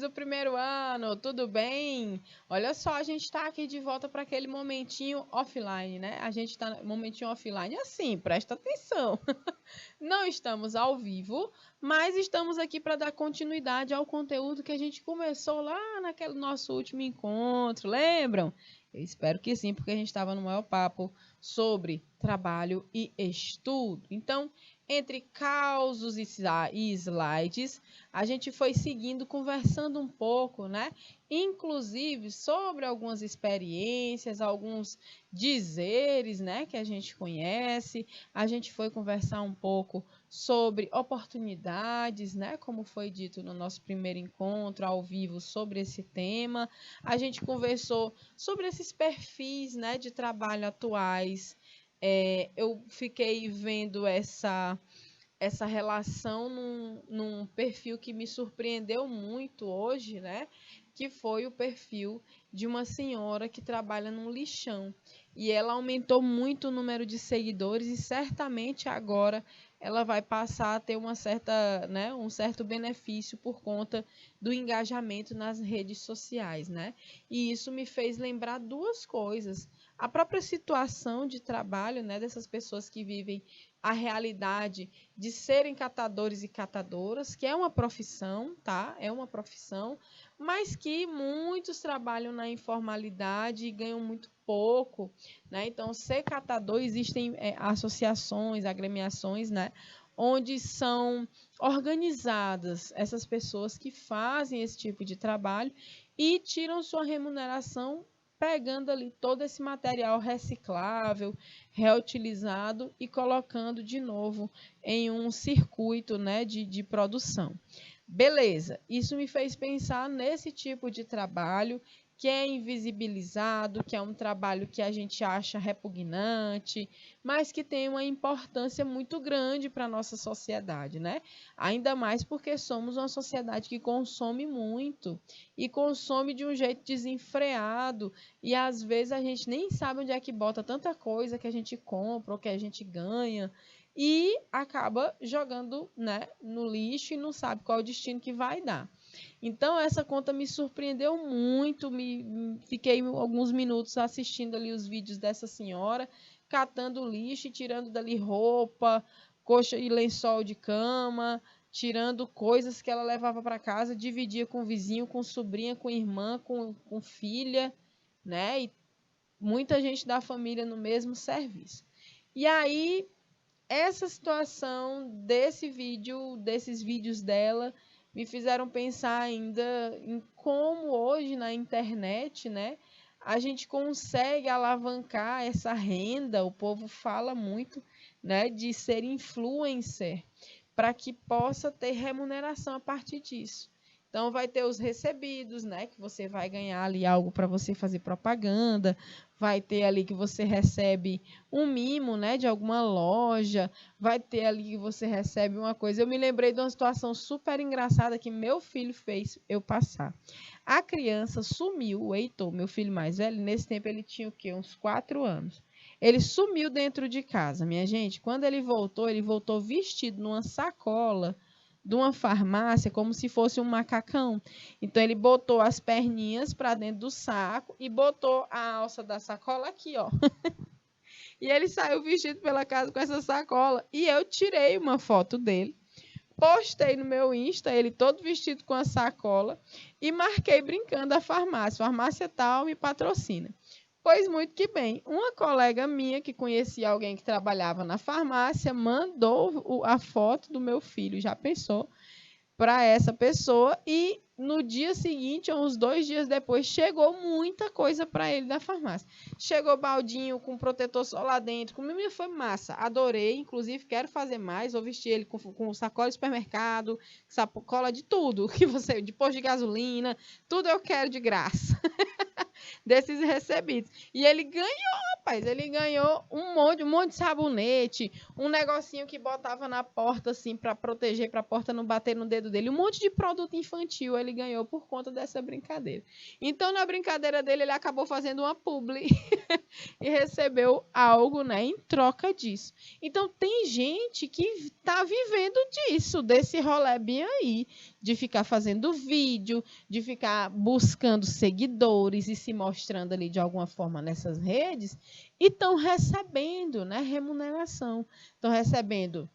do primeiro ano, tudo bem? Olha só, a gente está aqui de volta para aquele momentinho offline, né? A gente está no momentinho offline assim, presta atenção. Não estamos ao vivo, mas estamos aqui para dar continuidade ao conteúdo que a gente começou lá naquele nosso último encontro, lembram? Eu espero que sim, porque a gente estava no maior papo sobre trabalho e estudo. Então, entre causos e slides, a gente foi seguindo, conversando um pouco, né? Inclusive sobre algumas experiências, alguns dizeres, né, que a gente conhece. A gente foi conversar um pouco sobre oportunidades, né, como foi dito no nosso primeiro encontro ao vivo sobre esse tema. A gente conversou sobre esses perfis, né, de trabalho atuais. Eu fiquei vendo essa relação num perfil que me surpreendeu muito hoje, né? Que foi o perfil de uma senhora que trabalha num lixão. E ela aumentou muito o número de seguidores e certamente agora ela vai passar a ter uma certa, né, um certo benefício por conta do engajamento nas redes sociais, né? E isso me fez lembrar duas coisas. A própria situação de trabalho, né, dessas pessoas que vivem a realidade de serem catadores e catadoras, que é uma profissão, tá? É uma profissão, mas que muitos trabalham na informalidade e ganham muito pouco, né? Então, ser catador, existem associações, agremiações, né? Onde são organizadas essas pessoas que fazem esse tipo de trabalho e tiram sua remuneração pegando ali todo esse material reciclável, reutilizado e colocando de novo em um circuito, né, de produção. Beleza, isso me fez pensar nesse tipo de trabalho que é invisibilizado, que é um trabalho que a gente acha repugnante, mas que tem uma importância muito grande para a nossa sociedade, né? Ainda mais porque somos uma sociedade que consome muito e consome de um jeito desenfreado e às vezes a gente nem sabe onde é que bota tanta coisa que a gente compra ou que a gente ganha e acaba jogando, né, no lixo e não sabe qual é o destino que vai dar. Então, essa conta me surpreendeu muito, fiquei alguns minutos assistindo ali os vídeos dessa senhora, catando lixo e tirando dali roupa, coxa e lençol de cama, tirando coisas que ela levava para casa, dividia com o vizinho, com sobrinha, com irmã, com filha, né? E muita gente da família no mesmo serviço. E aí, essa situação desses vídeos dela, me fizeram pensar ainda em como hoje na internet, né, a gente consegue alavancar essa renda. O povo fala muito, né, de ser influencer, para que possa ter remuneração a partir disso. Então, vai ter os recebidos, né? Que você vai ganhar ali algo para você fazer propaganda. Vai ter ali que você recebe um mimo, né? De alguma loja. Vai ter ali que você recebe uma coisa. Eu me lembrei de uma situação super engraçada que meu filho fez eu passar. A criança sumiu, o Heitor, meu filho mais velho. Nesse tempo ele tinha o quê? Uns 4 anos. Ele sumiu dentro de casa, minha gente. Quando ele voltou vestido numa sacola de uma farmácia, como se fosse um macacão. Então, ele botou as perninhas para dentro do saco e botou a alça da sacola aqui, ó. E ele saiu vestido pela casa com essa sacola. E eu tirei uma foto dele, postei no meu Insta, ele todo vestido com a sacola, e marquei brincando a farmácia. Farmácia tal me patrocina. Pois muito que bem, uma colega minha que conhecia alguém que trabalhava na farmácia mandou a foto do meu filho, já pensou, para essa pessoa e no dia seguinte, ou uns 2 dias depois, chegou muita coisa para ele da farmácia. Chegou baldinho com protetor solar dentro, comigo foi massa, adorei, inclusive quero fazer mais, vou vestir ele com sacola de supermercado, sacola de tudo, que você, de posto de gasolina, tudo eu quero de graça. Desses recebidos. E ele ganhou, rapaz, ele ganhou um monte de sabonete, um negocinho que botava na porta, assim, para proteger, para a porta não bater no dedo dele. Um monte de produto infantil ele ganhou por conta dessa brincadeira. Então, na brincadeira dele, ele acabou fazendo uma publi e recebeu algo, né, em troca disso. Então, tem gente que está vivendo disso, desse rolê bem aí, de ficar fazendo vídeo, de ficar buscando seguidores e se mostrando ali de alguma forma nessas redes, e estão recebendo, né, remuneração. Estão recebendo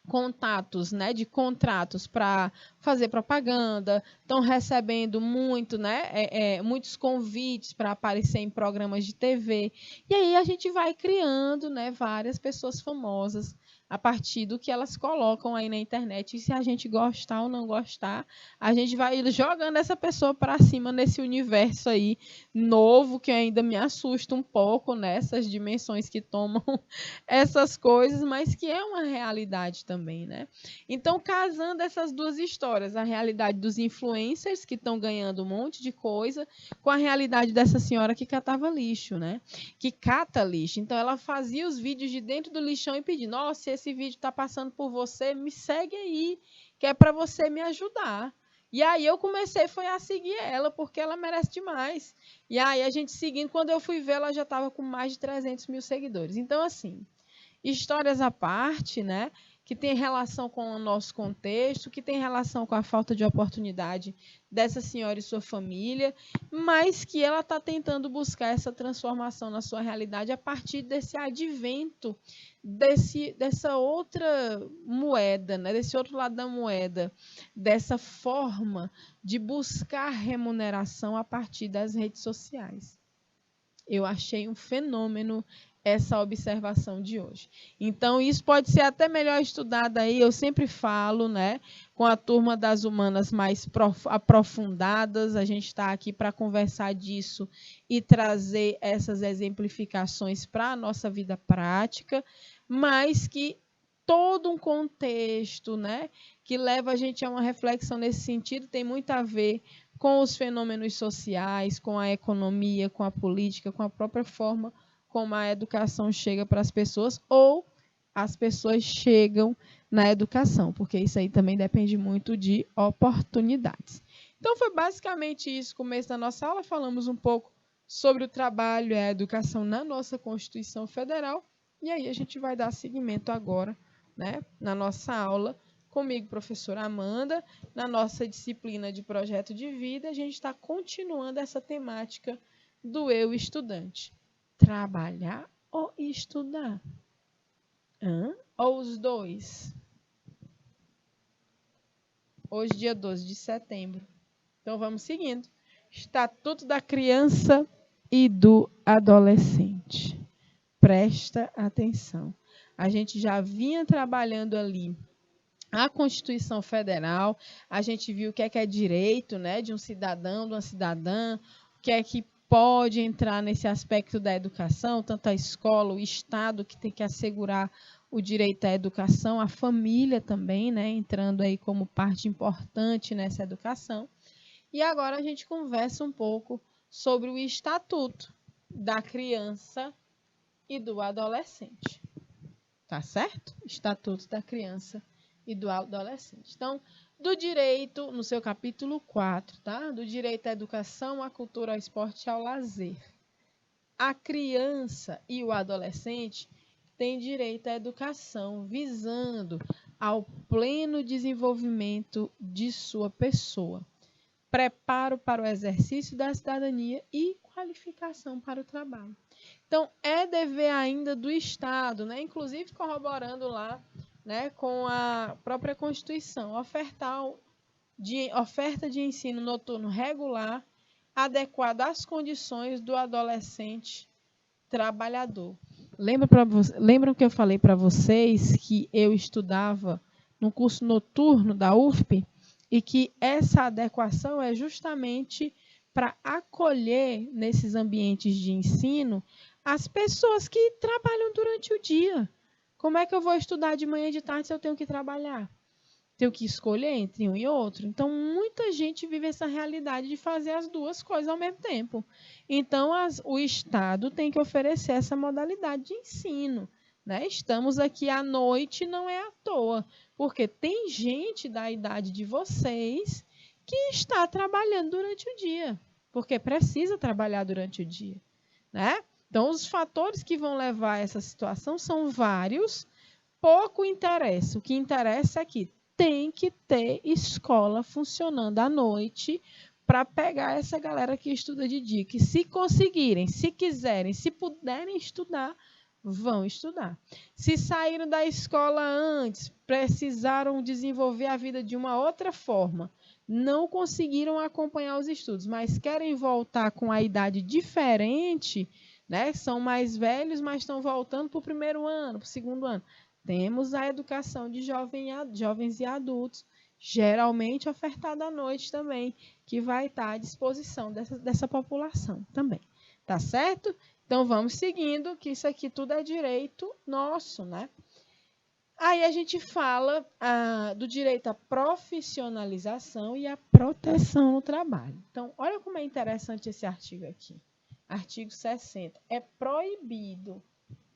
contatos, né, de contratos para fazer propaganda, estão recebendo muito, né, muitos convites para aparecer em programas de TV. E aí a gente vai criando, né, várias pessoas famosas a partir do que elas colocam aí na internet. E se a gente gostar ou não gostar, a gente vai jogando essa pessoa para cima nesse universo aí novo, que ainda me assusta um pouco, nessas dimensões que tomam essas coisas, mas que é uma realidade também, né? Então, casando essas duas histórias, a realidade dos influencers que estão ganhando um monte de coisa, com a realidade dessa senhora que catava lixo, né? Que cata lixo. Então, ela fazia os vídeos de dentro do lixão e pedia: nossa, se esse vídeo está passando por você, me segue aí, que é para você me ajudar. E aí eu comecei foi a seguir ela, porque ela merece demais. E aí a gente seguindo, quando eu fui ver, ela já estava com mais de 300 mil seguidores. Então, assim, histórias à parte, né, que tem relação com o nosso contexto, que tem relação com a falta de oportunidade dessa senhora e sua família, mas que ela está tentando buscar essa transformação na sua realidade a partir desse advento, dessa outra moeda, né, desse outro lado da moeda, dessa forma de buscar remuneração a partir das redes sociais. Eu achei um fenômeno essa observação de hoje. Então, isso pode ser até melhor estudado aí, eu sempre falo, né, com a turma das humanas mais aprofundadas, a gente está aqui para conversar disso e trazer essas exemplificações para a nossa vida prática, mas que todo um contexto, né, que leva a gente a uma reflexão nesse sentido, tem muito a ver com os fenômenos sociais, com a economia, com a política, com a própria forma como a educação chega para as pessoas ou as pessoas chegam na educação, porque isso aí também depende muito de oportunidades. Então, foi basicamente isso, o começo da nossa aula. Falamos um pouco sobre o trabalho e a educação na nossa Constituição Federal, e aí a gente vai dar seguimento agora, né, na nossa aula, comigo, professora Amanda, na nossa disciplina de projeto de vida. A gente está continuando essa temática do eu estudante. Trabalhar ou estudar? Ou os dois? Hoje, dia 12 de setembro. Então, vamos seguindo. Estatuto da Criança e do Adolescente. Presta atenção. A gente já vinha trabalhando ali a Constituição Federal, a gente viu o que é direito, né, de um cidadão, de uma cidadã, o que é que pode entrar nesse aspecto da educação, tanto a escola, o Estado, que tem que assegurar o direito à educação, a família também, né, entrando aí como parte importante nessa educação. E agora a gente conversa um pouco sobre o Estatuto da Criança e do Adolescente. Tá certo? Estatuto da Criança e do Adolescente. Então, do direito, no seu capítulo 4, tá? Do direito à educação, à cultura, ao esporte e ao lazer. A criança e o adolescente têm direito à educação, visando ao pleno desenvolvimento de sua pessoa, preparo para o exercício da cidadania e qualificação para o trabalho. Então, é dever ainda do Estado, né? Inclusive corroborando lá, né, com a própria Constituição, oferta de ensino noturno regular, adequado às condições do adolescente trabalhador. Lembram que eu falei para vocês que eu estudava no curso noturno da UFP e que essa adequação é justamente para acolher nesses ambientes de ensino as pessoas que trabalham durante o dia. Como é que eu vou estudar de manhã e de tarde se eu tenho que trabalhar? Tenho que escolher entre um e outro. Então, muita gente vive essa realidade de fazer as duas coisas ao mesmo tempo. Então, o Estado tem que oferecer essa modalidade de ensino, né? Estamos aqui à noite, não é à toa, porque tem gente da idade de vocês que está trabalhando durante o dia, porque precisa trabalhar durante o dia, né? Então, os fatores que vão levar a essa situação são vários, pouco interessa. O que interessa é que tem que ter escola funcionando à noite para pegar essa galera que estuda de dia, que se conseguirem, se quiserem, se puderem estudar, vão estudar. Se saíram da escola antes, precisaram desenvolver a vida de uma outra forma, não conseguiram acompanhar os estudos, mas querem voltar com a idade diferente, né? São mais velhos, mas estão voltando para o primeiro ano, para o segundo ano. Temos a educação de jovens e adultos, geralmente ofertada à noite também, que vai estar à disposição dessa população também. Tá certo? Então, vamos seguindo, que isso aqui tudo é direito nosso, né? Aí a gente fala do direito à profissionalização e à proteção no trabalho. Então, olha como é interessante esse artigo aqui. Artigo 60. É proibido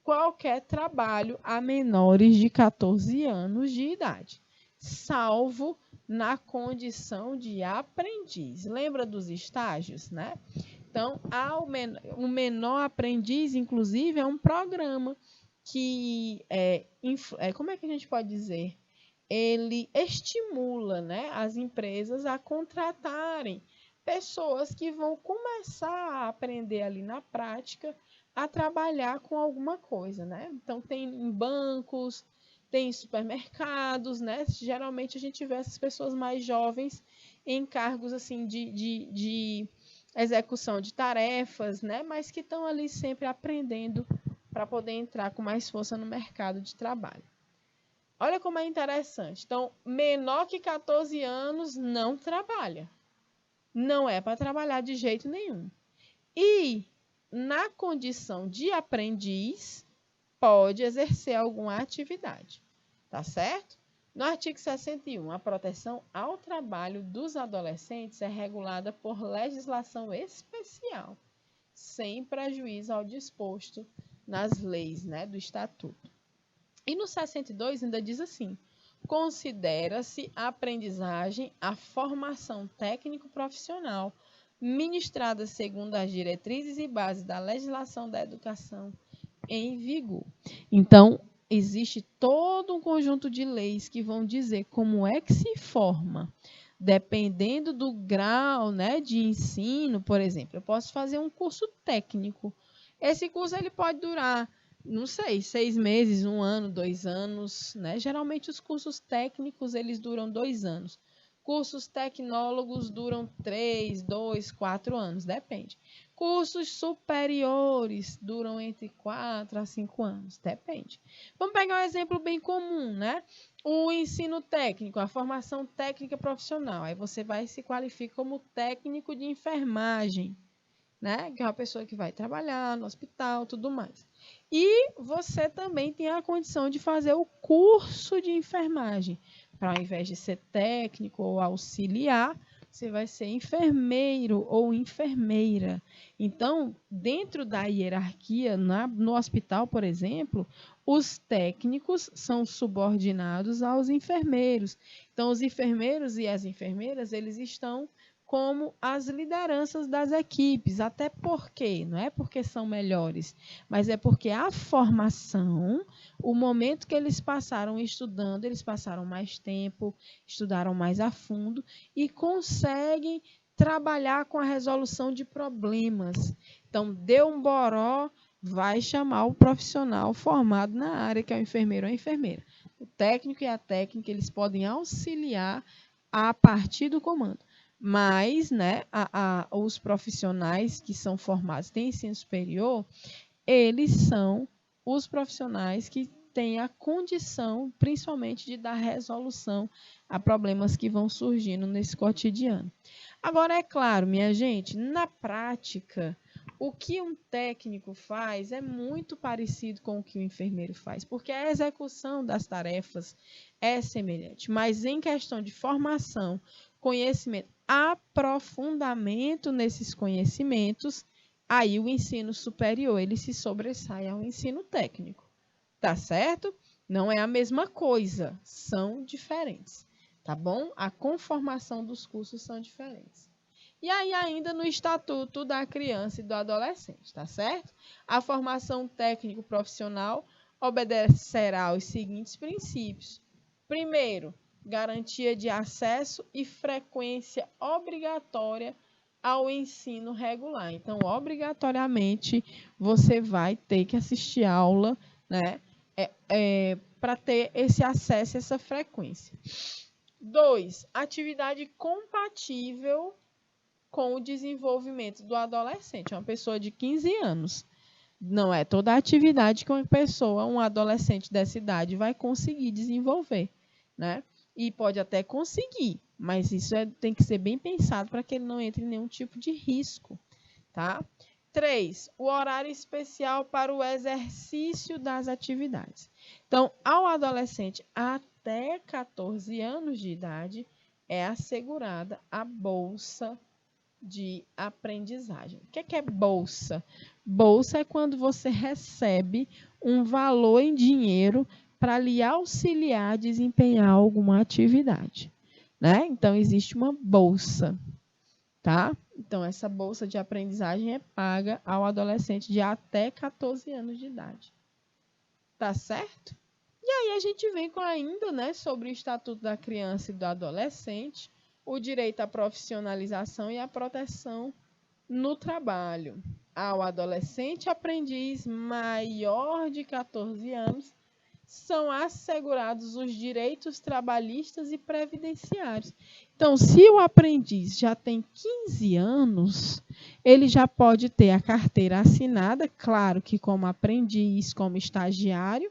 qualquer trabalho a menores de 14 anos de idade, salvo na condição de aprendiz. Lembra dos estágios, né? Então, o menor aprendiz, inclusive, é um programa que, como é que a gente pode dizer? Ele estimula, né, as empresas a contratarem pessoas que vão começar a aprender ali na prática a trabalhar com alguma coisa, né? Então, tem em bancos, tem em supermercados, né? Geralmente, a gente vê essas pessoas mais jovens em cargos, assim, de execução de tarefas, né? Mas que estão ali sempre aprendendo para poder entrar com mais força no mercado de trabalho. Olha como é interessante. Então, menor que 14 anos não trabalha. Não é para trabalhar de jeito nenhum. E, na condição de aprendiz, pode exercer alguma atividade. Tá certo? No artigo 61, a proteção ao trabalho dos adolescentes é regulada por legislação especial, sem prejuízo ao disposto nas leis, né, do Estatuto. E no 62 ainda diz assim: considera-se a aprendizagem a formação técnico-profissional ministrada segundo as diretrizes e bases da legislação da educação em vigor. Então, existe todo um conjunto de leis que vão dizer como é que se forma, dependendo do grau, né, de ensino. Por exemplo, eu posso fazer um curso técnico. Esse curso ele pode durar, não sei, 6 meses, 1 ano, 2 anos, né? Geralmente os cursos técnicos eles duram 2 anos. Cursos tecnólogos duram 3, 2, 4 anos, depende. Cursos superiores duram entre 4 a 5 anos, depende. Vamos pegar um exemplo bem comum, né? O ensino técnico, a formação técnica profissional. Aí você vai se qualificar como técnico de enfermagem, né? Que é uma pessoa que vai trabalhar no hospital, tudo mais. E você também tem a condição de fazer o curso de enfermagem. Para ao invés de ser técnico ou auxiliar, você vai ser enfermeiro ou enfermeira. Então, dentro da hierarquia, no hospital, por exemplo, os técnicos são subordinados aos enfermeiros. Então, os enfermeiros e as enfermeiras, eles estão como as lideranças das equipes, até porque, não é porque são melhores, mas é porque a formação, o momento que eles passaram estudando, eles passaram mais tempo, estudaram mais a fundo e conseguem trabalhar com a resolução de problemas. Então, deu um boró, vai chamar o profissional formado na área, que é o enfermeiro ou a enfermeira. O técnico e a técnica, eles podem auxiliar a partir do comando. Mas, né, os profissionais que são formados em ensino superior, eles são os profissionais que têm a condição, principalmente, de dar resolução a problemas que vão surgindo nesse cotidiano. Agora, é claro, minha gente, na prática, o que um técnico faz é muito parecido com o que o enfermeiro faz, porque a execução das tarefas é semelhante, mas em questão de formação, conhecimento, aprofundamento nesses conhecimentos, aí o ensino superior ele se sobressai ao ensino técnico, tá certo? Não é a mesma coisa, são diferentes, tá bom? A conformação dos cursos são diferentes. E aí ainda no Estatuto da Criança e do Adolescente, tá certo? A formação técnico-profissional obedecerá aos seguintes princípios. Primeiro, garantia de acesso e frequência obrigatória ao ensino regular. Então, obrigatoriamente, você vai ter que assistir aula, né, para ter esse acesso, essa frequência. 2. Atividade compatível com o desenvolvimento do adolescente. Uma pessoa de 15 anos. Não é toda a atividade que uma pessoa, um adolescente dessa idade, vai conseguir desenvolver, né? E pode até conseguir, mas isso tem que ser bem pensado para que ele não entre em nenhum tipo de risco, tá? 3. O horário especial para o exercício das atividades. Então, ao adolescente até 14 anos de idade, é assegurada a bolsa de aprendizagem. O que é bolsa? Bolsa é quando você recebe um valor em dinheiro para lhe auxiliar a desempenhar alguma atividade, né? Então, existe uma bolsa, tá? Então, essa bolsa de aprendizagem é paga ao adolescente de até 14 anos de idade. Tá certo? E aí a gente vem com ainda, né, sobre o Estatuto da Criança e do Adolescente, o direito à profissionalização e à proteção no trabalho. Ao adolescente aprendiz maior de 14 anos, são assegurados os direitos trabalhistas e previdenciários. Então, se o aprendiz já tem 15 anos, ele já pode ter a carteira assinada, claro que como aprendiz, como estagiário,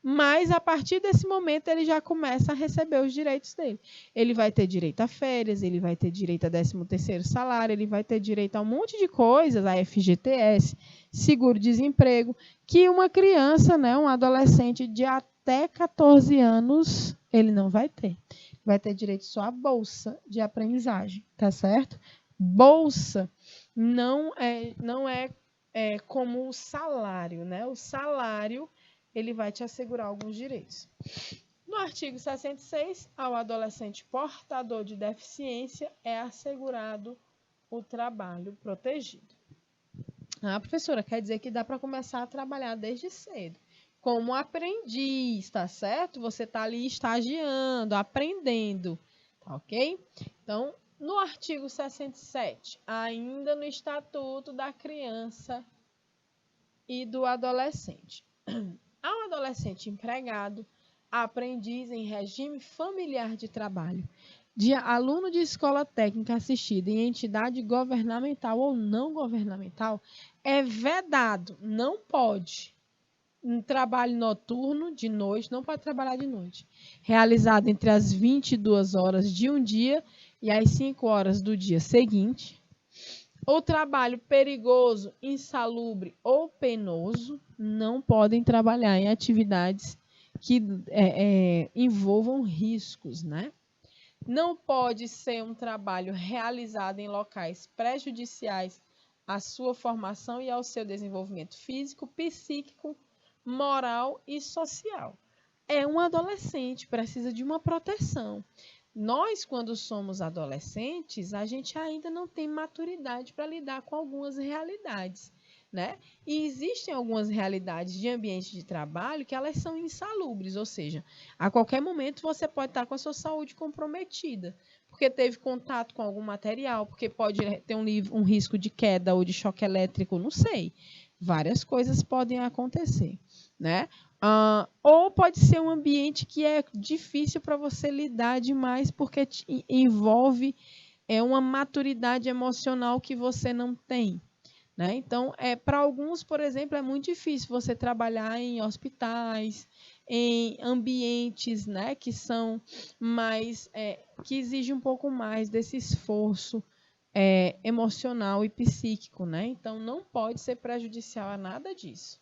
mas a partir desse momento ele já começa a receber os direitos dele. Ele vai ter direito a férias, ele vai ter direito a 13º salário, ele vai ter direito a um monte de coisas, a FGTS, seguro-desemprego, que uma criança, né, um adolescente de até 14 anos, ele não vai ter. Vai ter direito só à bolsa de aprendizagem, tá certo? Bolsa não é como o salário, né? O salário ele vai te assegurar alguns direitos. No artigo 66, ao adolescente portador de deficiência é assegurado o trabalho protegido. Ah, professora, quer dizer que dá para começar a trabalhar desde cedo. Como aprendiz, tá certo? Você está ali estagiando, aprendendo, tá ok? Então, no artigo 67, ainda no Estatuto da Criança e do Adolescente. Ao adolescente empregado, aprendiz em regime familiar de trabalho, de aluno de escola técnica assistida em entidade governamental ou não governamental, é vedado, não pode. Um trabalho noturno, de noite, não pode trabalhar de noite. Realizado entre as 22 horas de um dia e as 5 horas do dia seguinte. O trabalho perigoso, insalubre ou penoso não podem trabalhar em atividades que envolvam riscos, né? Não pode ser um trabalho realizado em locais prejudiciais à sua formação e ao seu desenvolvimento físico, psíquico, moral e social. É um adolescente, precisa de uma proteção. Nós, quando somos adolescentes, a gente ainda não tem maturidade para lidar com algumas realidades, né? E existem algumas realidades de ambiente de trabalho que elas são insalubres, ou seja, a qualquer momento você pode estar com a sua saúde comprometida, porque teve contato com algum material, porque pode ter um risco de queda ou de choque elétrico, não sei. Várias coisas podem acontecer, né? Ou pode ser um ambiente que é difícil para você lidar demais, porque envolve uma maturidade emocional que você não tem, né? Então, para alguns, por exemplo, é muito difícil você trabalhar em hospitais, em ambientes, né, que são mais, que exigem um pouco mais desse esforço emocional e psíquico, né? Então, não pode ser prejudicial a nada disso.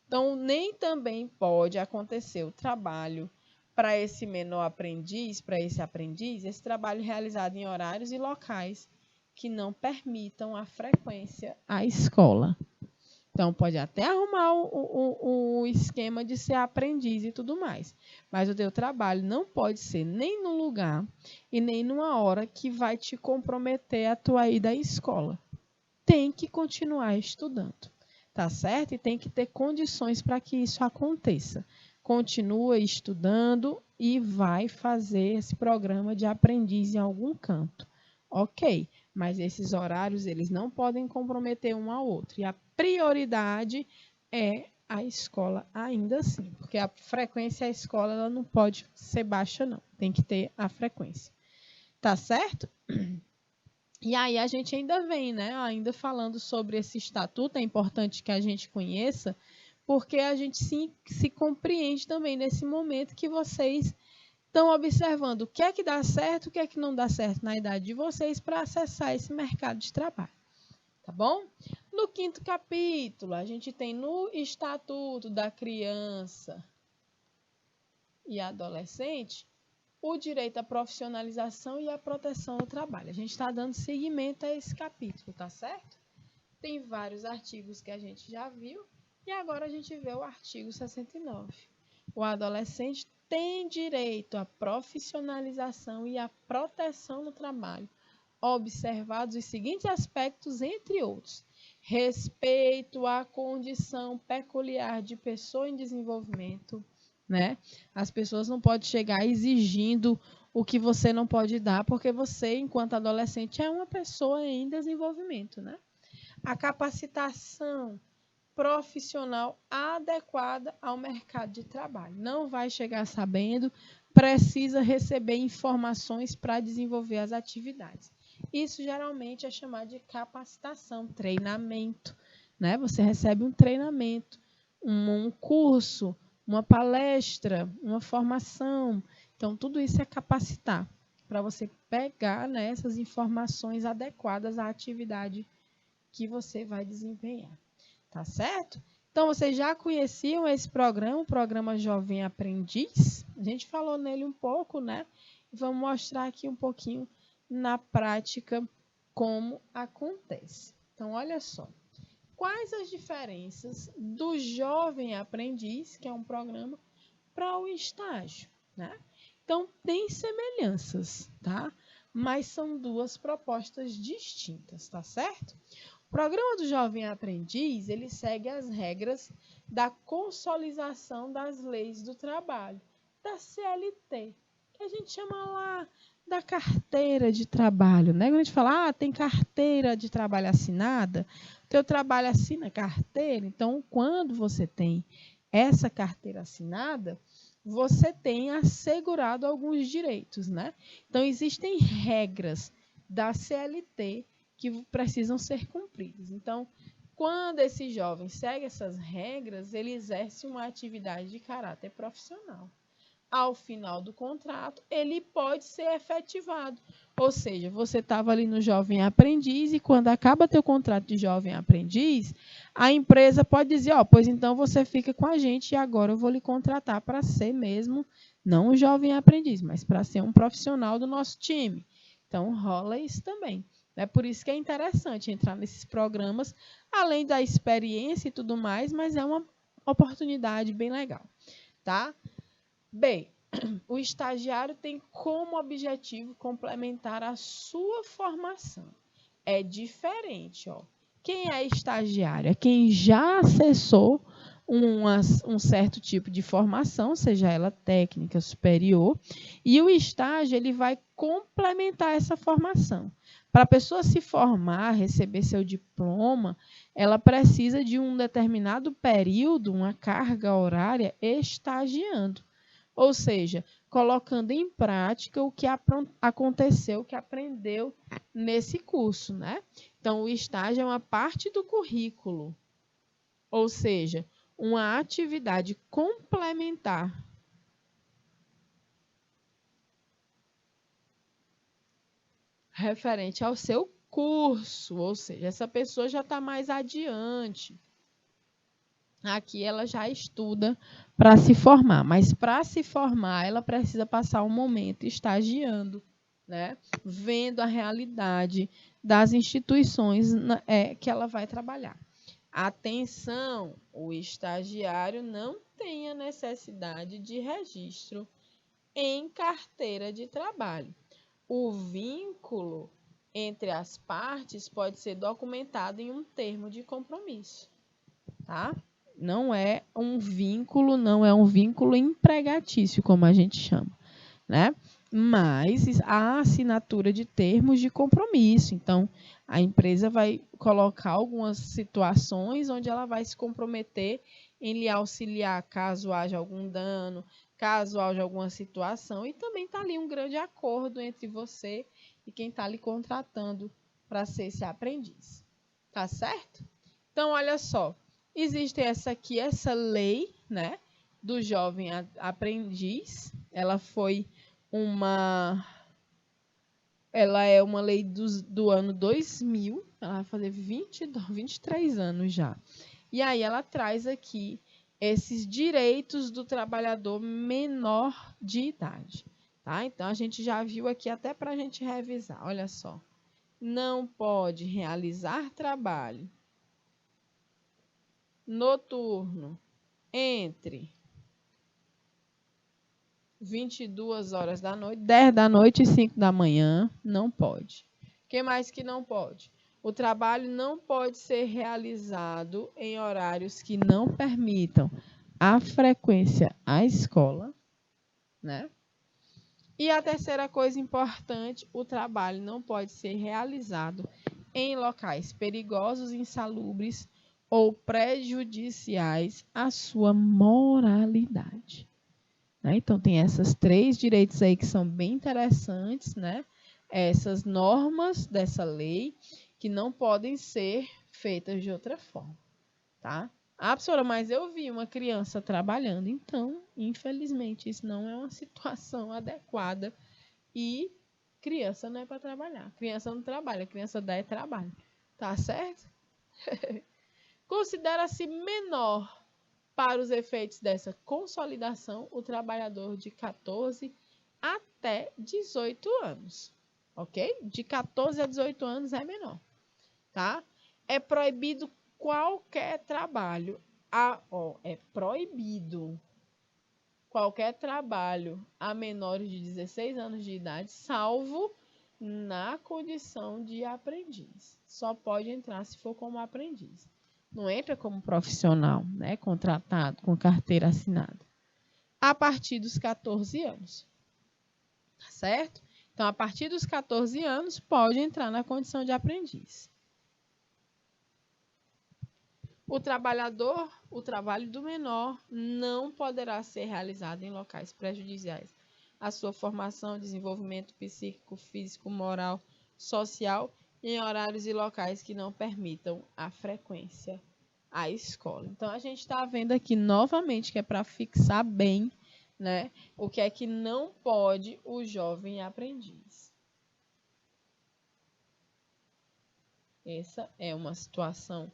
Então, nem também pode acontecer o trabalho para esse menor aprendiz, para esse aprendiz, esse trabalho realizado em horários e locais que não permitam a frequência à escola. Então, pode até arrumar o esquema de ser aprendiz e tudo mais, mas o teu trabalho não pode ser nem num lugar e nem numa hora que vai te comprometer a tua ida à escola. Tem que continuar estudando. Tá certo? E tem que ter condições para que isso aconteça. continua estudando e vai fazer esse programa de aprendiz em algum canto. Ok, mas esses horários eles não podem comprometer um ao outro. E a prioridade é a escola ainda assim, porque a frequência da escola ela não pode ser baixa não, tem que ter a frequência. Tá certo? E aí a gente ainda vem, né? Ainda falando sobre esse estatuto, é importante que a gente conheça, porque a gente se compreende também nesse momento que vocês estão observando o que é que dá certo, o que é que não dá certo na idade de vocês para acessar esse mercado de trabalho. Tá bom? No 5º capítulo, a gente tem no Estatuto da Criança e Adolescente o direito à profissionalização e à proteção do trabalho. A gente está dando seguimento a esse capítulo, tá certo? Tem vários artigos que a gente já viu e agora a gente vê o artigo 69. O adolescente tem direito à profissionalização e à proteção no trabalho, observados os seguintes aspectos, entre outros: respeito à condição peculiar de pessoa em desenvolvimento, né? As pessoas não podem chegar exigindo o que você não pode dar, porque você, enquanto adolescente, é uma pessoa em desenvolvimento, né? A capacitação profissional adequada ao mercado de trabalho. Não vai chegar sabendo, precisa receber informações para desenvolver as atividades. Isso geralmente é chamado de capacitação, treinamento, né? Você recebe um treinamento, um curso, uma palestra, uma formação. Então, tudo isso é capacitar, para você pegar, né, essas informações adequadas à atividade que você vai desempenhar. Tá certo? Então, vocês já conheciam esse programa, o programa Jovem Aprendiz? A gente falou nele um pouco, né? Vamos mostrar aqui um pouquinho na prática como acontece. Então, olha só. Quais as diferenças do Jovem Aprendiz, que é um programa, para o estágio, né? Então, tem semelhanças, tá? Mas são duas propostas distintas, tá certo? O programa do Jovem Aprendiz, ele segue as regras da consolidação das leis do trabalho, da CLT, que a gente chama lá da carteira de trabalho, né? Quando a gente fala, tem carteira de trabalho assinada, teu trabalho assina carteira, então quando você tem essa carteira assinada, você tem assegurado alguns direitos, né? Então existem regras da CLT que precisam ser cumpridas. Então, quando esse jovem segue essas regras, ele exerce uma atividade de caráter profissional. Ao final do contrato, ele pode ser efetivado. Ou seja, você estava ali no Jovem Aprendiz e quando acaba teu contrato de Jovem Aprendiz, a empresa pode dizer, pois então você fica com a gente e agora eu vou lhe contratar para ser mesmo, não um Jovem Aprendiz, mas para ser um profissional do nosso time. Então, rola isso também. É por isso que é interessante entrar nesses programas, além da experiência e tudo mais, mas é uma oportunidade bem legal, tá? Bem, o estagiário tem como objetivo complementar a sua formação. É diferente, ó. Quem é estagiário? É quem já acessou um certo tipo de formação, seja ela técnica, superior, e o estágio ele vai complementar essa formação. Para a pessoa se formar, receber seu diploma, ela precisa de um determinado período, uma carga horária, estagiando. Ou seja, colocando em prática o que aconteceu, o que aprendeu nesse curso, né? Então, o estágio é uma parte do currículo, ou seja, uma atividade complementar referente ao seu curso, ou seja, essa pessoa já está mais adiante. Aqui ela já estuda para se formar, mas para se formar ela precisa passar um momento estagiando, né? Vendo a realidade das instituições que ela vai trabalhar. Atenção, o estagiário não tem a necessidade de registro em carteira de trabalho. O vínculo entre as partes pode ser documentado em um termo de compromisso, tá? Não é um vínculo, não é um vínculo empregatício, como a gente chama, né? Mas a assinatura de termos de compromisso. Então, a empresa vai colocar algumas situações onde ela vai se comprometer em lhe auxiliar caso haja algum dano, caso haja alguma situação, e também está ali um grande acordo entre você e quem está lhe contratando para ser esse aprendiz. Tá certo? Então, olha só, existe essa lei, né, do jovem aprendiz. Ela é uma lei do ano 2000, ela vai fazer 23 anos já. E aí ela traz aqui esses direitos do trabalhador menor de idade, tá? Então, a gente já viu aqui até para a gente revisar, olha só. Não pode realizar trabalho noturno entre 22 horas da noite, 10 da noite e 5 da manhã, não pode. O que mais que não pode? O trabalho não pode ser realizado em horários que não permitam a frequência à escola, né? E a terceira coisa importante, o trabalho não pode ser realizado em locais perigosos, insalubres ou prejudiciais à sua moralidade. Né? Então, tem esses 3 direitos aí que são bem interessantes, né? Essas normas dessa lei que não podem ser feitas de outra forma, tá? Ah, professora, mas eu vi uma criança trabalhando, então, infelizmente, isso não é uma situação adequada e criança não é para trabalhar. Criança não trabalha, criança dá trabalho, tá certo? Considera-se menor para os efeitos dessa consolidação o trabalhador de 14 até 18 anos, ok? De 14 a 18 anos é menor, tá? É proibido qualquer trabalho, é proibido qualquer trabalho a menores de 16 anos de idade, salvo na condição de aprendiz. Só pode entrar se for como aprendiz. Não entra como profissional, né, contratado, com carteira assinada. A partir dos 14 anos. Tá certo? Então, a partir dos 14 anos, pode entrar na condição de aprendiz. O trabalho do menor não poderá ser realizado em locais prejudiciais à sua formação, desenvolvimento psíquico, físico, moral, social, em horários e locais que não permitam a frequência à escola. Então, a gente está vendo aqui novamente que é para fixar bem, né, o que é que não pode o jovem aprendiz. Essa é uma situação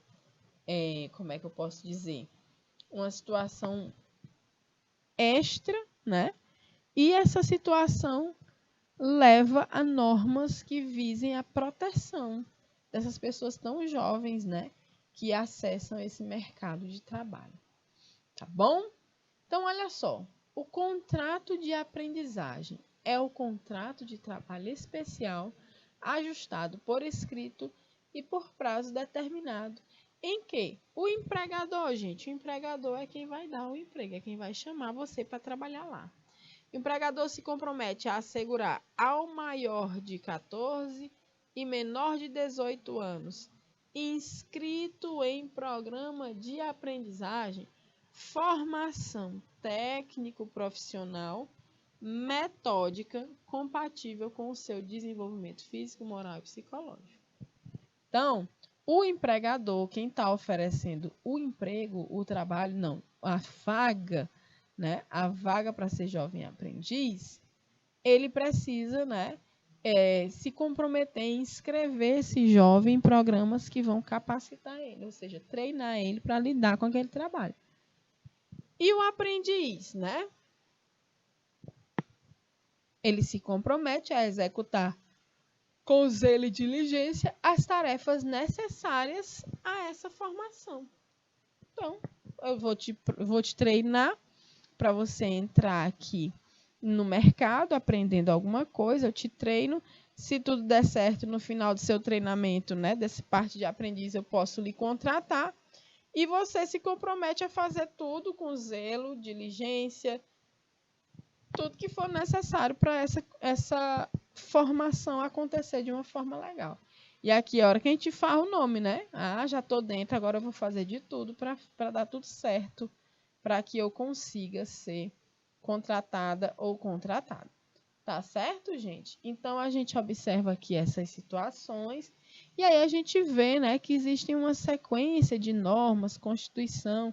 como é que eu posso dizer? Uma situação extra, né? E essa situação leva a normas que visem a proteção dessas pessoas tão jovens, né? Que acessam esse mercado de trabalho. Tá bom? Então, olha só. O contrato de aprendizagem é o contrato de trabalho especial ajustado por escrito e por prazo determinado em que o empregador, gente, o empregador é quem vai dar o emprego, é quem vai chamar você para trabalhar lá. O empregador se compromete a assegurar ao maior de 14 e menor de 18 anos, inscrito em programa de aprendizagem, formação técnico-profissional, metódica, compatível com o seu desenvolvimento físico, moral e psicológico. Então, o empregador, quem está oferecendo o emprego, o trabalho, não, a vaga, né? A vaga para ser jovem aprendiz, ele precisa, né, se comprometer em inscrever esse jovem em programas que vão capacitar ele, ou seja, treinar ele para lidar com aquele trabalho. E o aprendiz, né? Ele se compromete a executar com zelo e diligência as tarefas necessárias a essa formação. Então, eu vou te treinar para você entrar aqui no mercado, aprendendo alguma coisa, eu te treino. Se tudo der certo no final do seu treinamento, né, dessa parte de aprendiz, eu posso lhe contratar. e você se compromete a fazer tudo com zelo, diligência, tudo que for necessário para essa formação acontecer de uma forma legal. E aqui é a hora que a gente fala o nome, né? Ah, já estou dentro, agora eu vou fazer de tudo para dar tudo certo, para que eu consiga ser contratada ou contratado. Tá certo, gente? Então, a gente observa aqui essas situações e aí a gente vê, né, que existe uma sequência de normas, Constituição,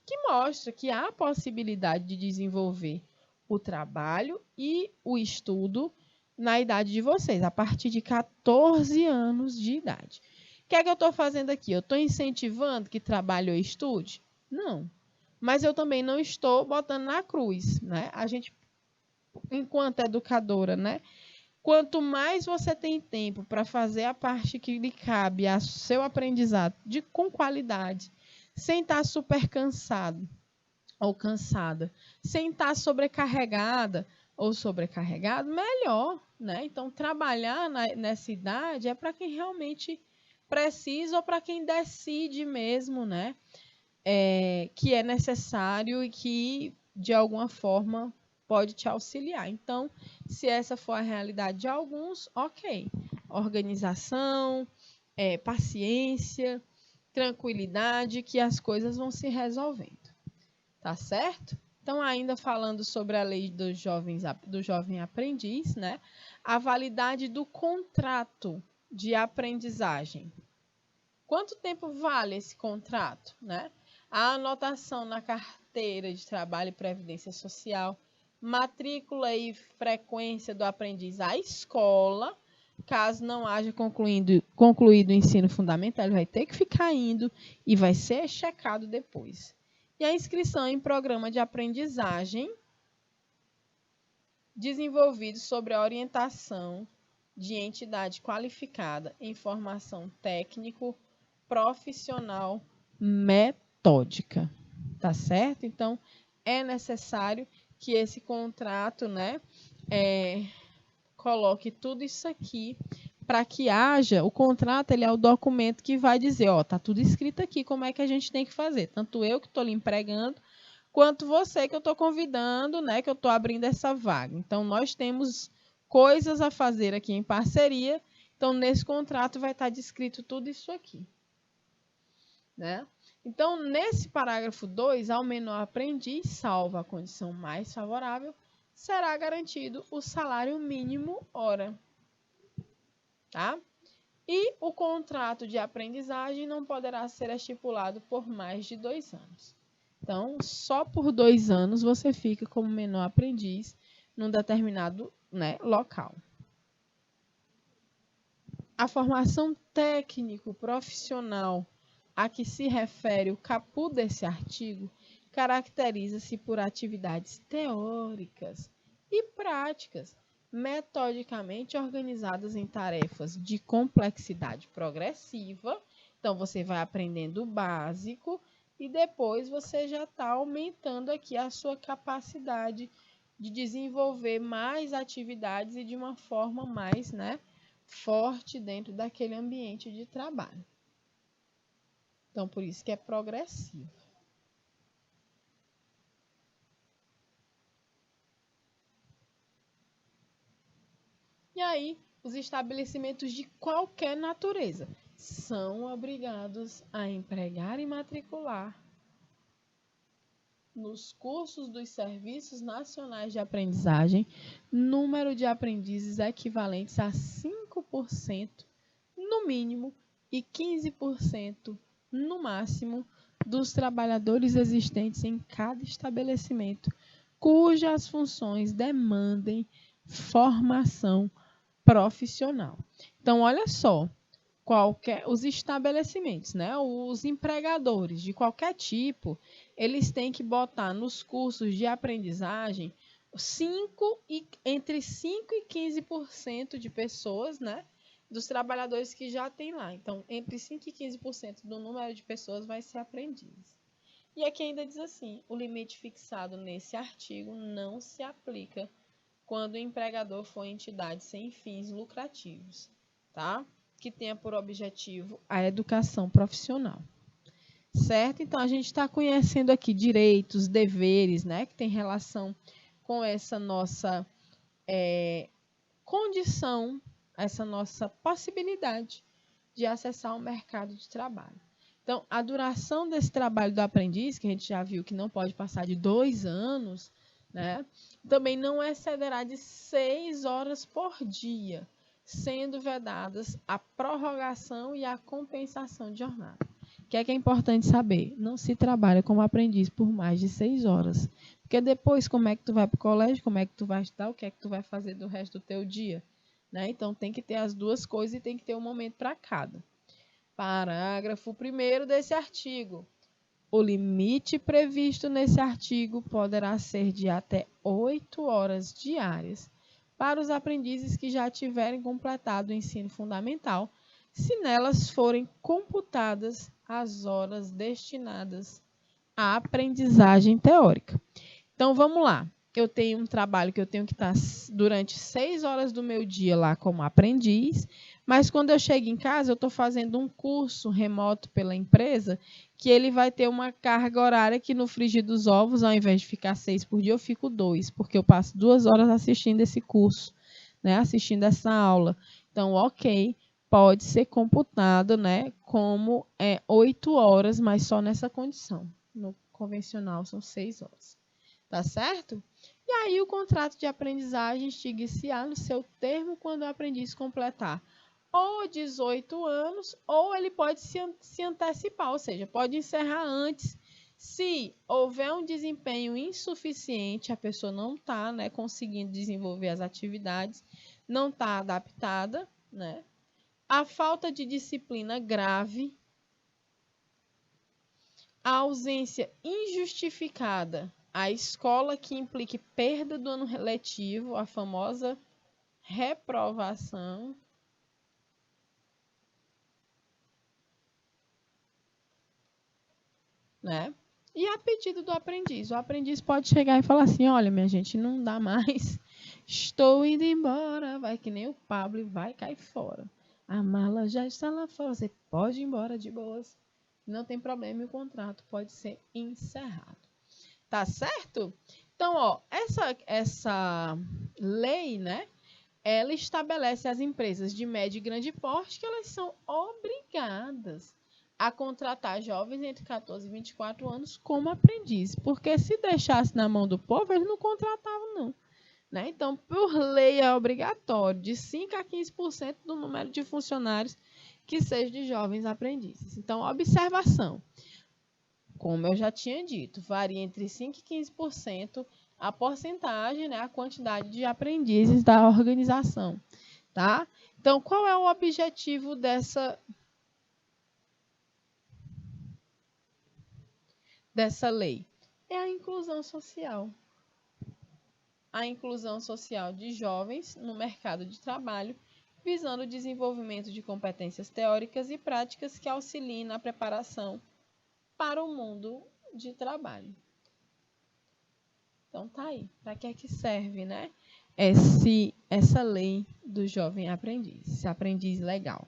que mostra que há a possibilidade de desenvolver o trabalho e o estudo na idade de vocês, a partir de 14 anos de idade. O que é que eu estou fazendo aqui? Eu estou incentivando que trabalhe ou estude? Não. Mas eu também não estou botando na cruz, né? A gente, enquanto educadora, né? Quanto mais você tem tempo para fazer a parte que lhe cabe ao seu aprendizado com qualidade, sem estar super cansado ou cansada, sem estar sobrecarregada ou sobrecarregado, melhor, né? Então, trabalhar nessa idade é para quem realmente precisa ou para quem decide mesmo, né? Que é necessário e que, de alguma forma, pode te auxiliar. Então, se essa for a realidade de alguns, ok. Organização, paciência, tranquilidade, que as coisas vão se resolvendo. Tá certo? Então, ainda falando sobre a lei do jovem aprendiz, né? A validade do contrato de aprendizagem. Quanto tempo vale esse contrato, né? A anotação na carteira de trabalho e previdência social, matrícula e frequência do aprendiz à escola, caso não haja concluído o ensino fundamental, ele vai ter que ficar indo e vai ser checado depois. E a inscrição em programa de aprendizagem desenvolvido sobre a orientação de entidade qualificada em formação técnico, profissional, metódica. Tá certo? Então, é necessário que esse contrato, né, coloque tudo isso aqui para que haja, o contrato, ele é o documento que vai dizer, ó, tá tudo escrito aqui, como é que a gente tem que fazer. Tanto eu que estou lhe empregando, quanto você que eu estou convidando, né, que eu estou abrindo essa vaga. Então, nós temos coisas a fazer aqui em parceria. Então, nesse contrato vai estar descrito tudo isso aqui, né? Então, nesse parágrafo 2, ao menor aprendiz, salvo a condição mais favorável, será garantido o salário mínimo hora. Tá? E o contrato de aprendizagem não poderá ser estipulado por mais de 2 anos. Então, só por 2 anos você fica como menor aprendiz num determinado, né, local. A formação técnico-profissional a que se refere o caput desse artigo caracteriza-se por atividades teóricas e práticas metodicamente organizadas em tarefas de complexidade progressiva. Então, você vai aprendendo o básico e depois você já está aumentando aqui a sua capacidade de desenvolver mais atividades e de uma forma mais, né, forte dentro daquele ambiente de trabalho. Então, por isso que é progressivo. E aí, os estabelecimentos de qualquer natureza são obrigados a empregar e matricular nos cursos dos Serviços Nacionais de Aprendizagem número de aprendizes equivalentes a 5% no mínimo e 15% no máximo dos trabalhadores existentes em cada estabelecimento cujas funções demandem formação profissional. Então, olha só, os estabelecimentos, né, os empregadores de qualquer tipo, eles têm que botar nos cursos de aprendizagem entre 5% e 15% de pessoas, né, dos trabalhadores que já tem lá. Então, entre 5% e 15% do número de pessoas vai ser aprendiz. E aqui ainda diz assim, o limite fixado nesse artigo não se aplica quando o empregador for entidade sem fins lucrativos, tá? Que tenha por objetivo a educação profissional. certo? Então, a gente está conhecendo aqui direitos, deveres, né? Que tem relação com essa nossa condição, essa nossa possibilidade de acessar o mercado de trabalho. Então, a duração desse trabalho do aprendiz, que a gente já viu que não pode passar de 2 anos, né? Também não excederá de 6 horas por dia, sendo vedadas a prorrogação e a compensação de jornada. O que é importante saber? Não se trabalha como aprendiz por mais de 6 horas. Porque depois, como é que tu vai para o colégio, como é que tu vai estudar, o que é que tu vai fazer do resto do teu dia? Né? Então, tem que ter as duas coisas e tem que ter um momento para cada. Parágrafo 1º desse artigo. O limite previsto nesse artigo poderá ser de até 8 horas diárias para os aprendizes que já tiverem completado o ensino fundamental, se nelas forem computadas as horas destinadas à aprendizagem teórica. Então, vamos lá. Eu tenho um trabalho que eu tenho que estar durante 6 horas do meu dia lá como aprendiz, mas quando eu chego em casa, eu estou fazendo um curso remoto pela empresa, que ele vai ter uma carga horária que no frigir dos ovos, ao invés de ficar 6 por dia, eu fico 2, porque eu passo 2 horas assistindo esse curso, né, assistindo essa aula. Então, ok, pode ser computado, né, como 8 horas, mas só nessa condição. No convencional são 6 horas. Tá certo? E aí o contrato de aprendizagem extinguir-se-á no seu termo quando o aprendiz completar ou 18 anos, ou ele pode se antecipar, ou seja, pode encerrar antes, se houver um desempenho insuficiente, a pessoa não está, né, conseguindo desenvolver as atividades, não está adaptada, né? A falta de disciplina grave, a ausência injustificada, a escola que implique perda do ano letivo, a famosa reprovação, né? E a pedido do aprendiz. O aprendiz pode chegar e falar assim: olha, minha gente, não dá mais. Estou indo embora. Vai que nem o Pablo e vai cair fora. A mala já está lá fora. Você pode ir embora de boas. Não tem problema e o contrato pode ser encerrado. Tá certo? Então, ó, essa lei, né? Ela estabelece as empresas de médio e grande porte que elas são obrigadas a contratar jovens entre 14 e 24 anos como aprendiz. Porque se deixasse na mão do povo, eles não contratavam, não. Né? Então, por lei, é obrigatório de 5% a 15% do número de funcionários que sejam de jovens aprendizes. Então, observação. Como eu já tinha dito, varia entre 5% e 15% a porcentagem, né, a quantidade de aprendizes da organização. Tá? Então, qual é o objetivo dessa lei? É a inclusão social. A inclusão social de jovens no mercado de trabalho, visando o desenvolvimento de competências teóricas e práticas que auxiliem na preparação para o mundo de trabalho. Então, tá aí. Para que é que serve, né? Essa lei do jovem aprendiz, esse aprendiz legal.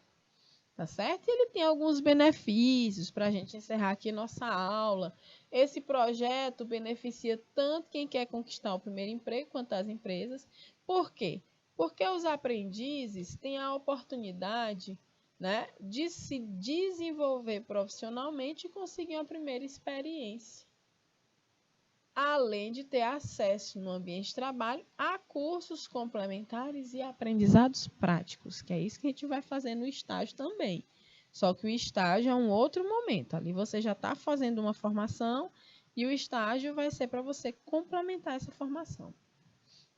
Tá certo? E ele tem alguns benefícios para a gente encerrar aqui nossa aula. Esse projeto beneficia tanto quem quer conquistar o primeiro emprego quanto as empresas. Por quê? Porque os aprendizes têm a oportunidade, né, de se desenvolver profissionalmente e conseguir uma primeira experiência. Além de ter acesso no ambiente de trabalho a cursos complementares e aprendizados práticos, que é isso que a gente vai fazer no estágio também. Só que o estágio é um outro momento. Ali você já está fazendo uma formação e o estágio vai ser para você complementar essa formação.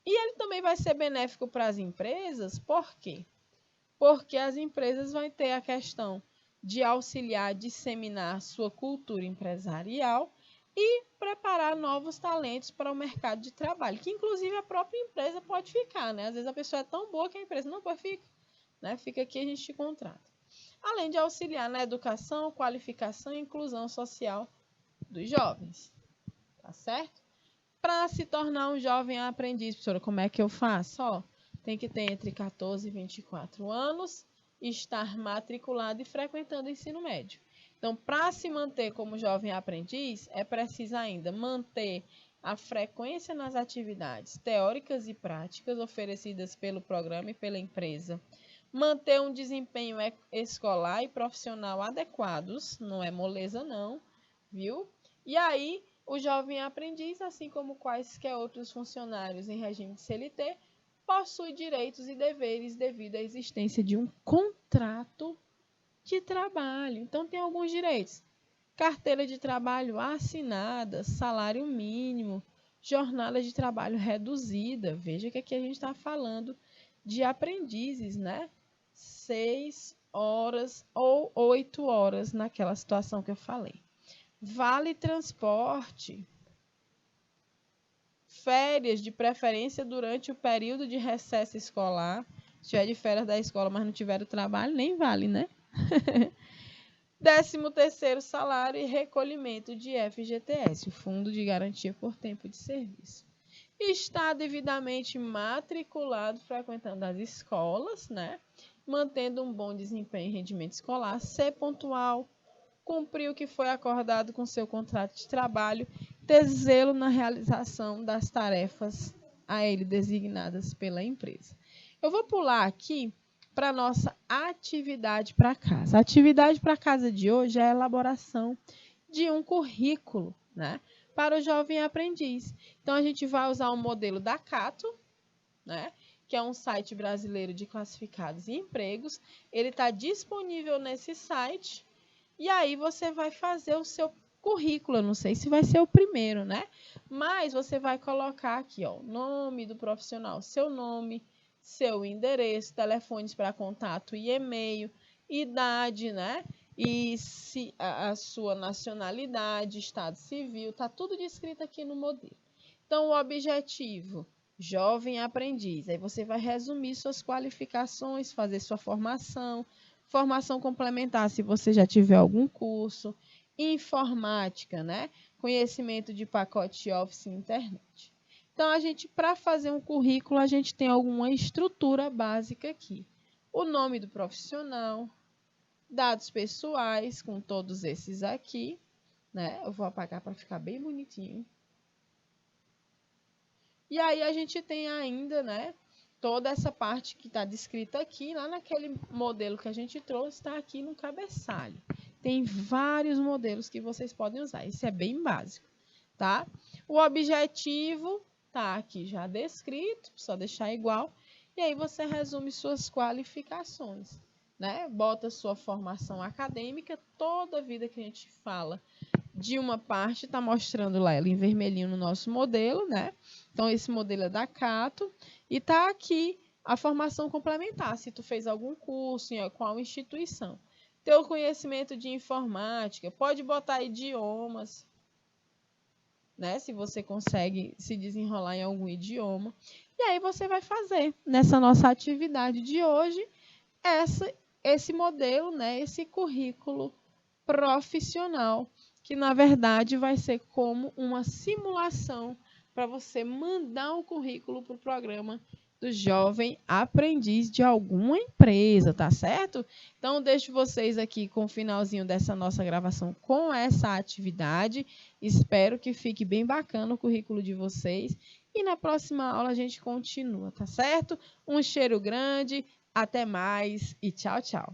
E ele também vai ser benéfico para as empresas, por quê? Porque as empresas vão ter a questão de auxiliar, disseminar sua cultura empresarial e preparar novos talentos para o mercado de trabalho, que inclusive a própria empresa pode ficar, né? Às vezes a pessoa é tão boa que a empresa não pode ficar, né? Fica aqui, a gente te contrata. Além de auxiliar na educação, qualificação e inclusão social dos jovens, tá certo? Para se tornar um jovem aprendiz, professora, como é que eu faço? Ó, tem que ter entre 14 e 24 anos, estar matriculado e frequentando o ensino médio. Então, para se manter como jovem aprendiz, é preciso ainda manter a frequência nas atividades teóricas e práticas oferecidas pelo programa e pela empresa, manter um desempenho escolar e profissional adequados, não é moleza não, viu? E aí, o jovem aprendiz, assim como quaisquer outros funcionários em regime de CLT, possui direitos e deveres devido à existência de um contrato de trabalho. Então, tem alguns direitos: carteira de trabalho assinada, salário mínimo, jornada de trabalho reduzida. Veja que aqui a gente está falando de aprendizes, né? 6 horas ou 8 horas naquela situação que eu falei. Vale transporte. Férias, de preferência durante o período de recesso escolar. Se tiver de férias da escola, mas não tiver o trabalho, nem vale, né? 13º salário e recolhimento de FGTS, o Fundo de Garantia por Tempo de Serviço. Está devidamente matriculado, frequentando as escolas, né? Mantendo um bom desempenho e rendimento escolar, ser pontual, cumprir o que foi acordado com seu contrato de trabalho, ter zelo na realização das tarefas a ele designadas pela empresa. Eu vou pular aqui para a nossa atividade para casa. A atividade para casa de hoje é a elaboração de um currículo, né, para o jovem aprendiz. Então, a gente vai usar o modelo da Cato, né, que é um site brasileiro de classificados e empregos. Ele está disponível nesse site. E aí você vai fazer o seu currículo. Eu não sei se vai ser o primeiro, né? Mas você vai colocar aqui, ó, nome do profissional, seu nome, seu endereço, telefones para contato e e-mail, idade, né? E se a sua nacionalidade, estado civil, tá tudo descrito aqui no modelo. Então, o objetivo: jovem aprendiz. Aí você vai resumir suas qualificações, fazer sua formação complementar, se você já tiver algum curso, informática, né? Conhecimento de pacote Office e internet. Então, para fazer um currículo, a gente tem alguma estrutura básica aqui. O nome do profissional, dados pessoais, com todos esses aqui, né? Eu vou apagar para ficar bem bonitinho. E aí a gente tem ainda, né, toda essa parte que está descrita aqui, lá naquele modelo que a gente trouxe, está aqui no cabeçalho. Tem vários modelos que vocês podem usar. Esse é bem básico, tá? O objetivo está aqui já descrito, só deixar igual. E aí você resume suas qualificações, né? Bota sua formação acadêmica. Toda a vida que a gente fala de uma parte, está mostrando lá ela em vermelhinho no nosso modelo, né? Então, esse modelo é da Cato. E está aqui a formação complementar, se tu fez algum curso, em qual instituição. Teu conhecimento de informática, pode botar idiomas, né? Se você consegue se desenrolar em algum idioma. E aí você vai fazer, nessa nossa atividade de hoje, esse modelo, né? Esse currículo profissional, que na verdade vai ser como uma simulação para você mandar um currículo para o programa do jovem aprendiz de alguma empresa, tá certo? Então, deixo vocês aqui com o finalzinho dessa nossa gravação com essa atividade. Espero que fique bem bacana o currículo de vocês. E na próxima aula a gente continua, tá certo? Um cheiro grande, até mais e tchau, tchau.